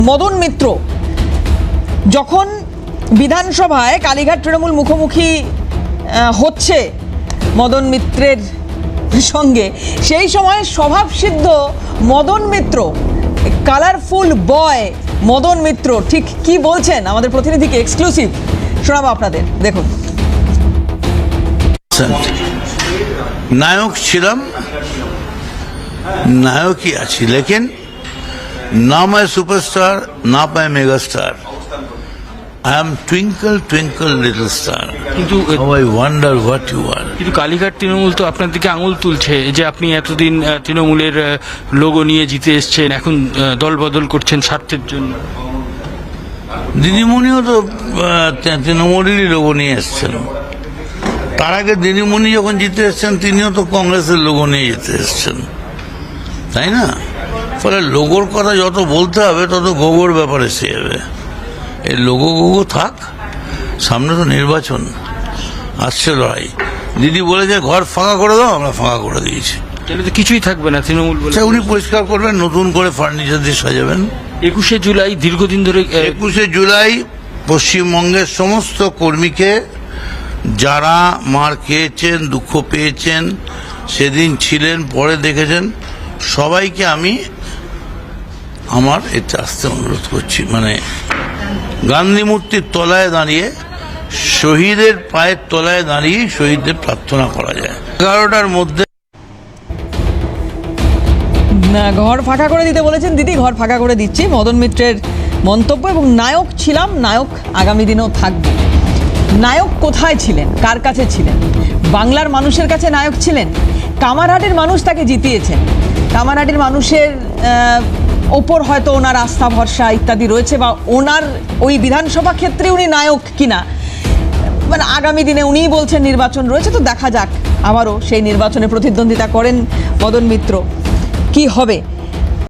মদন মিত্র যখন বিধানসভায় কালীঘাট তৃণমূল মুখোমুখি হচ্ছে মদন মিত্রের সঙ্গে, সেই সময় স্বভাবসিদ্ধ মদন মিত্র, কালারফুল বয় মদন মিত্র ঠিক কি বলছেন আমাদের প্রতিনিধিকে এক্সক্লুসিভ শোনাবো আপনাদের, দেখুন। नायक ছিলাম, नायकই আছি, लेकिन ना मैं सुपरस्टार ना मैं mega star. I am twinkle twinkle little star. কিন্তু How I wonder what you are. কিন্তু কালীঘাট তৃণমূল তো আপনার দিকে আঙুল তুলছে যে আপনি এতদিন তৃণমূলের লোগো নিয়ে জিতে এসছেন, এখন দল বদল করছেন স্বার্থের জন্য। দিদিমণিও তো তৃণমূলেরই লোগো নিয়ে এসছেন। তার আগে দিদিমণি যখন জিতে এসছেন তিনিও তো কংগ্রেসের লোগো নিয়ে জিতে এসছেন, তাই না? ফলে লোগোর কথা যত বলতে হবে তত গোগোর ব্যাপারে এসে যাবে। এই লোগো গোগো থাক, সামনে তো নির্বাচন আসছে, লড়াই। দিদি বলেছে ঘর ফাঁকা করে দাও, আমরা ফাঁকা করে দিয়েছি। তাহলে তো কিছুই থাকবে না তৃণমূল বলে। উনি পরিষ্কার করবেন, নতুন করে ফার্নিচার দিয়ে সাজাবেন। 21শে জুলাই দীর্ঘদিন ধরে 21শে জুলাই পশ্চিমবঙ্গের সমস্ত কর্মীকে যারা মার খেয়েছেন, দুঃখ পেয়েছেন, সেদিন ছিলেন, পরে দেখেছেন, সবাইকে আমি আমার এতে আসতে অনুরোধ করছি। মানে গান্ধী মূর্তির তলায় দাঁড়িয়ে, শহীদের পায়ের তলায় দাঁড়িয়ে শহীদদের প্রার্থনা করা যায়। 11টার মধ্যে ঘর ফাঁকা করে দিতে বলেছেন দিদি, ঘর ফাঁকা করে দিচ্ছি, মদন মিত্রের মন্তব্য। এবং নায়ক ছিলাম, নায়ক আগামী দিনেও থাকবে। নায়ক কোথায় ছিলেন, কার কাছে ছিলেন? বাংলার মানুষের কাছে নায়ক ছিলেন। কামারহাটির মানুষ তাকে জিতিয়েছেন। কামারহাটির মানুষের ওপর হয়তো ওনার আস্থা ভরসা ইত্যাদি রয়েছে, বা ওনার ওই বিধানসভা ক্ষেত্রে উনি নায়ক কিনা, মানে আগামী দিনে উনিই বলছেন নির্বাচন রয়েছে, তো দেখা যাক আবারও সেই নির্বাচনে প্রতিদ্বন্দ্বিতা করেন মদন মিত্র, কি হবে।